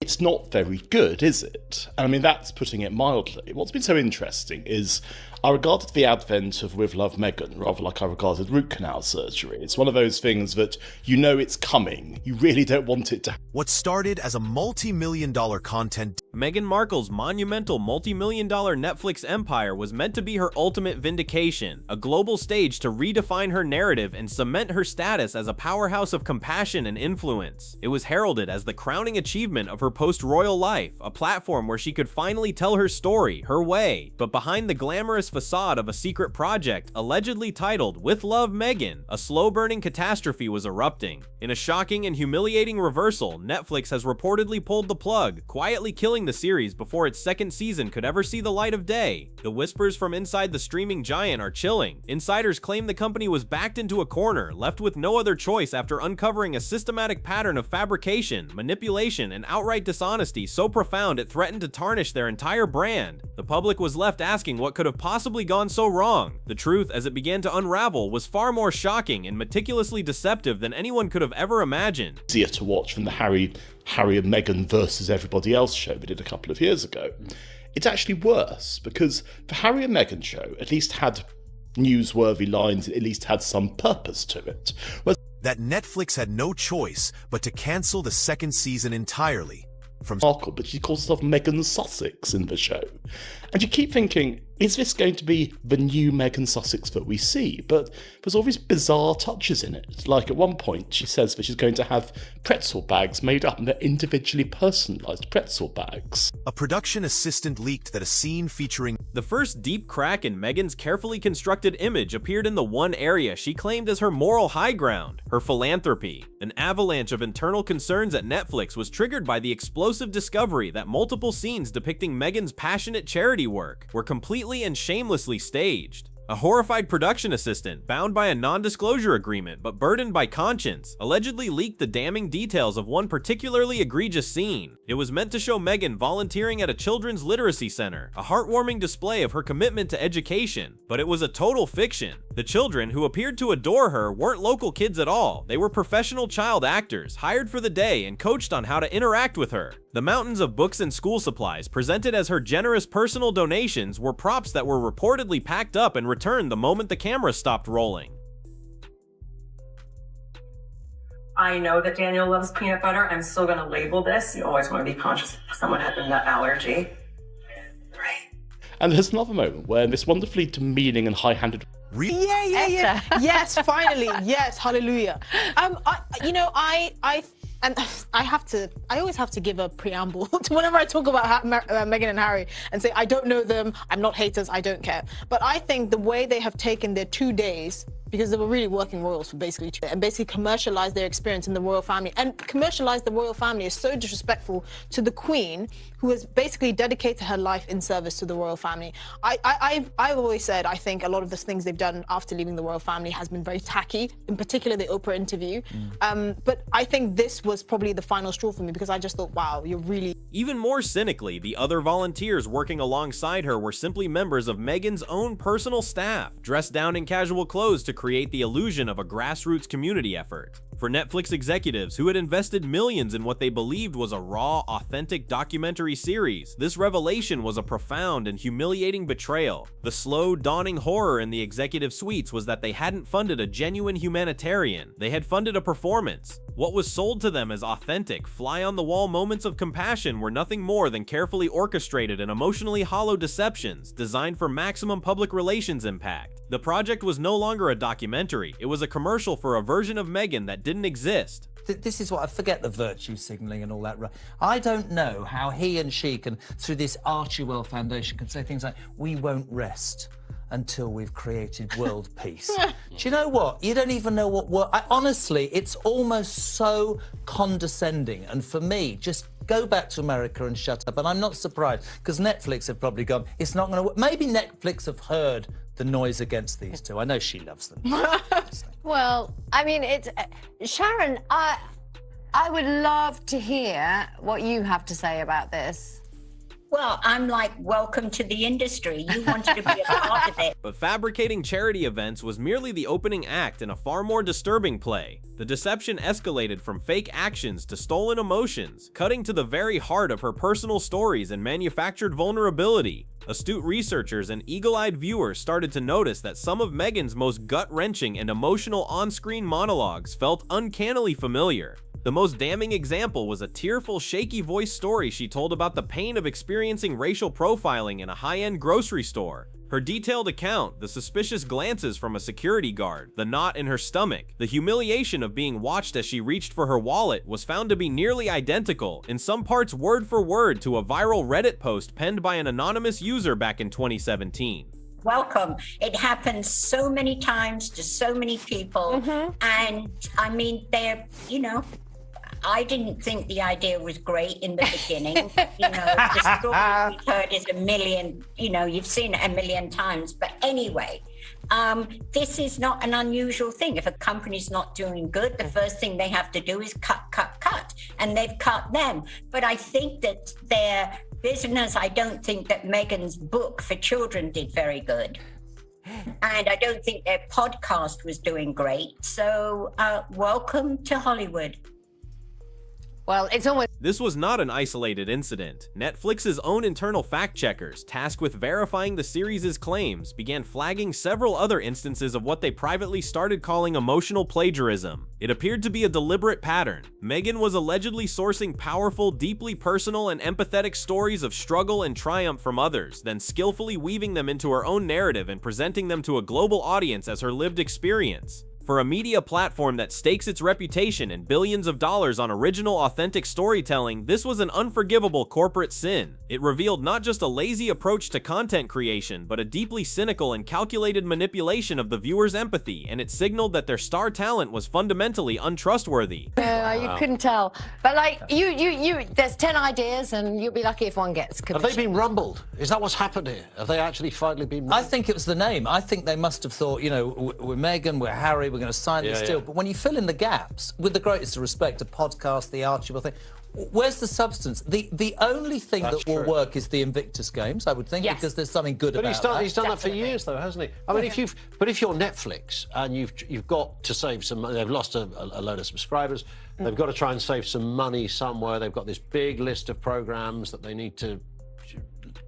It's not very good, is it? And I mean, that's putting it mildly. What's been so interesting is I regarded the advent of With Love Meghan rather like I regarded root canal surgery. It's one of those things that you know it's coming. You really don't want it to happen. What started as a multi-million-dollar content... Meghan Markle's monumental multi-million-dollar Netflix empire was meant to be her ultimate vindication, a global stage to redefine her narrative and cement her status as a powerhouse of compassion and influence. It was heralded as the crowning achievement of her post-royal life, a platform where she could finally tell her story, her way. But behind the glamorous facade of a secret project, allegedly titled With Love Meghan, a slow-burning catastrophe was erupting. In a shocking and humiliating reversal, Netflix has reportedly pulled the plug, quietly killing the series before its second season could ever see the light of day. The whispers from inside the streaming giant are chilling. Insiders claim the company was backed into a corner, left with no other choice after uncovering a systematic pattern of fabrication, manipulation, and outright dishonesty so profound it threatened to tarnish their entire brand. The public was left asking what could have possibly gone so wrong. The truth, as it began to unravel, was far more shocking and meticulously deceptive than anyone could have ever imagined. Easier to watch than the Harry and Meghan versus everybody else show we did a couple of years ago. It's actually worse because the Harry and Meghan show at least had newsworthy lines, it at least had some purpose to it. Whereas that Netflix had no choice but to cancel the second season entirely. From Markle, but she calls herself Meghan Sussex in the show. And you keep thinking, is this going to be the new Meghan Sussex that we see? But there's all these bizarre touches in it. Like at one point, she says that she's going to have pretzel bags made up, and they're individually personalised pretzel bags. A production assistant leaked that a scene featuring the first deep crack in Meghan's carefully constructed image appeared in the one area she claimed as her moral high ground, her philanthropy. An avalanche of internal concerns at Netflix was triggered by the explosive discovery that multiple scenes depicting Meghan's passionate charity work were completely and shamelessly staged. A horrified production assistant, bound by a non-disclosure agreement but burdened by conscience, allegedly leaked the damning details of one particularly egregious scene. It was meant to show Meghan volunteering at a children's literacy center, a heartwarming display of her commitment to education, but it was a total fiction. The children, who appeared to adore her, weren't local kids at all. They were professional child actors, hired for the day and coached on how to interact with her. The mountains of books and school supplies presented as her generous personal donations were props that were reportedly packed up and returned the moment the camera stopped rolling. I know that Daniel loves peanut butter. I'm still going to label this. You always want to be conscious if someone has a nut allergy. Right. And there's another moment where this wonderfully demeaning and high-handed... Yeah. Yes, finally. Yes, hallelujah. I always have to give a preamble to whenever I talk about Meghan and Harry and say, I don't know them, I'm not haters, I don't care. But I think the way they have taken their 2 days, because they were really working royals for basically 2 days, and basically commercialized their experience in the royal family, and commercialized the royal family is so disrespectful to the Queen, who has basically dedicated her life in service to the royal family. I've always said, I think a lot of the things they've done after leaving the royal family has been very tacky, in particular the Oprah interview. But I think this was probably the final straw for me, because I just thought, wow, you're really... Even more cynically, the other volunteers working alongside her were simply members of Meghan's own personal staff, dressed down in casual clothes to create the illusion of a grassroots community effort. For Netflix executives who had invested millions in what they believed was a raw, authentic documentary series, this revelation was a profound and humiliating betrayal. The slow, dawning horror in the executive suites was that they hadn't funded a genuine humanitarian, they had funded a performance. What was sold to them as authentic, fly-on-the-wall moments of compassion were nothing more than carefully orchestrated and emotionally hollow deceptions designed for maximum public relations impact. The project was no longer a documentary, it was a commercial for a version of Meghan that didn't exist. This is what I forget, the virtue signalling and all that. I don't know how he and she can, through this Archiewell Foundation, can say things like, we won't rest until we've created world peace. Do you know what? You don't even know what honestly, it's almost so condescending. And for me, just go back to America and shut up. And I'm not surprised, because Netflix have probably gone, it's not going to work. Maybe Netflix have heard the noise against these two. I know she loves them. Well, I mean, it's... Sharon, I would love to hear what you have to say about this. Well, I'm like, welcome to the industry. You wanted to be a part of it. But fabricating charity events was merely the opening act in a far more disturbing play. The deception escalated from fake actions to stolen emotions, cutting to the very heart of her personal stories and manufactured vulnerability. Astute researchers and eagle-eyed viewers started to notice that some of Meghan's most gut-wrenching and emotional on-screen monologues felt uncannily familiar. The most damning example was a tearful, shaky voice story she told about the pain of experiencing racial profiling in a high-end grocery store. Her detailed account, the suspicious glances from a security guard, the knot in her stomach, the humiliation of being watched as she reached for her wallet was found to be nearly identical, in some parts word for word, to a viral Reddit post penned by an anonymous user back in 2017. Welcome. It happens so many times to so many people. And I mean, they're, I didn't think the idea was great in the beginning. The story we've heard is a million, you've seen it a million times. But anyway, this is not an unusual thing. If a company's not doing good, the first thing they have to do is cut. And they've cut them. But I think that their business, I don't think that Meghan's book for children did very good. And I don't think their podcast was doing great. So welcome to Hollywood. Well, it's almost... This was not an isolated incident. Netflix's own internal fact-checkers, tasked with verifying the series' claims, began flagging several other instances of what they privately started calling emotional plagiarism. It appeared to be a deliberate pattern. Meghan was allegedly sourcing powerful, deeply personal and empathetic stories of struggle and triumph from others, then skillfully weaving them into her own narrative and presenting them to a global audience as her lived experience. For a media platform that stakes its reputation and billions of dollars on original, authentic storytelling, this was an unforgivable corporate sin. It revealed not just a lazy approach to content creation, but a deeply cynical and calculated manipulation of the viewer's empathy, and it signaled that their star talent was fundamentally untrustworthy. You couldn't tell. But like, there's 10 ideas and you'll be lucky if one gets commissioned. Have they been rumbled? Is that what's happened here? Have they actually finally been rumbled? I think it was the name. I think they must have thought, we're Meghan, we're Harry, we're going to sign this deal. But when you fill in the gaps, with the greatest respect to podcast, the Archiewell thing, where's the substance? The only thing that will work is the Invictus Games, I would think, because there's something good about that. But he's done that for years, though, hasn't he? I mean, if you're Netflix and you've got to save some money, they've lost a load of subscribers, they've got to try and save some money somewhere. They've got this big list of programs that they need to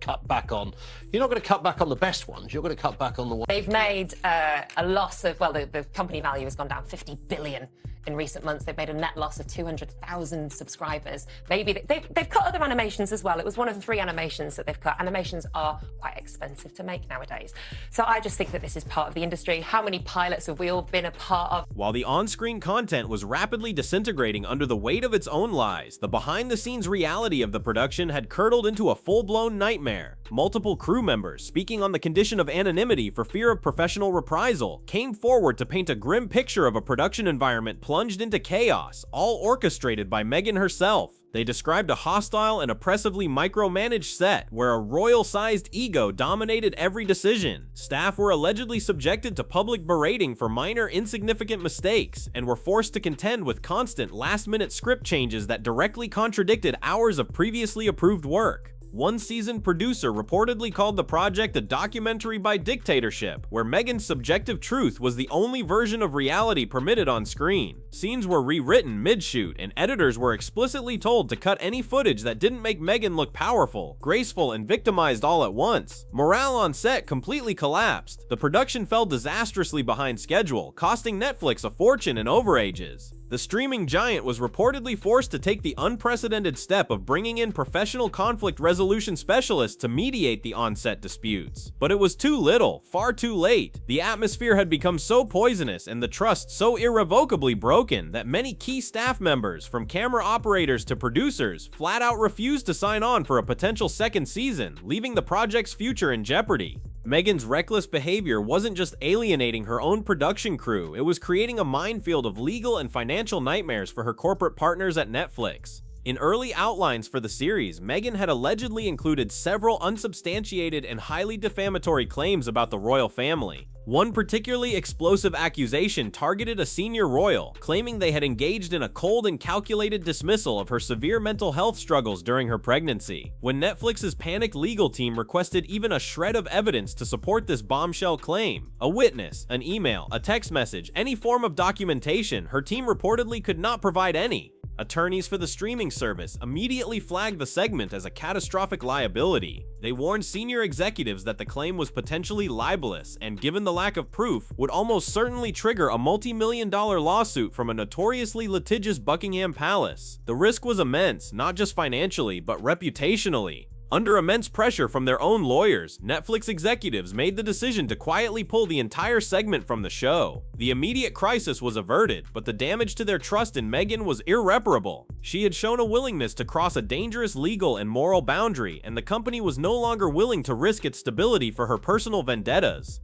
cut back on. You're not going to cut back on the best ones. You're going to cut back on the ones. They've made a loss of, the company value has gone down 50 billion in recent months. They've made a net loss of 200,000 subscribers. Maybe they've cut other animations as well. It was one of the 3 animations that they've cut. Animations are quite expensive to make nowadays. So I just think that this is part of the industry. How many pilots have we all been a part of? While the on-screen content was rapidly disintegrating under the weight of its own lies, the behind-the-scenes reality of the production had curdled into a full-blown nightmare. Multiple crew members, speaking on the condition of anonymity for fear of professional reprisal, came forward to paint a grim picture of a production environment plunged into chaos, all orchestrated by Meghan herself. They described a hostile and oppressively micromanaged set where a royal-sized ego dominated every decision. Staff were allegedly subjected to public berating for minor, insignificant mistakes and were forced to contend with constant last-minute script changes that directly contradicted hours of previously approved work. One seasoned producer reportedly called the project a documentary by dictatorship, where Meghan's subjective truth was the only version of reality permitted on screen. Scenes were rewritten mid-shoot, and editors were explicitly told to cut any footage that didn't make Meghan look powerful, graceful, and victimized all at once. Morale on set completely collapsed. The production fell disastrously behind schedule, costing Netflix a fortune in overages. The streaming giant was reportedly forced to take the unprecedented step of bringing in professional conflict resolution specialists to mediate the on-set disputes. But it was too little, far too late. The atmosphere had become so poisonous and the trust so irrevocably broken that many key staff members, from camera operators to producers, flat out refused to sign on for a potential second season, leaving the project's future in jeopardy. Meghan's reckless behavior wasn't just alienating her own production crew, it was creating a minefield of legal and financial nightmares for her corporate partners at Netflix. In early outlines for the series, Meghan had allegedly included several unsubstantiated and highly defamatory claims about the royal family. One particularly explosive accusation targeted a senior royal, claiming they had engaged in a cold and calculated dismissal of her severe mental health struggles during her pregnancy. When Netflix's panicked legal team requested even a shred of evidence to support this bombshell claim, a witness, an email, a text message, any form of documentation, her team reportedly could not provide any. Attorneys for the streaming service immediately flagged the segment as a catastrophic liability. They warned senior executives that the claim was potentially libelous and, given the lack of proof, would almost certainly trigger a multi-million-dollar lawsuit from a notoriously litigious Buckingham Palace. The risk was immense, not just financially, but reputationally. Under immense pressure from their own lawyers, Netflix executives made the decision to quietly pull the entire segment from the show. The immediate crisis was averted, but the damage to their trust in Meghan was irreparable. She had shown a willingness to cross a dangerous legal and moral boundary, and the company was no longer willing to risk its stability for her personal vendettas.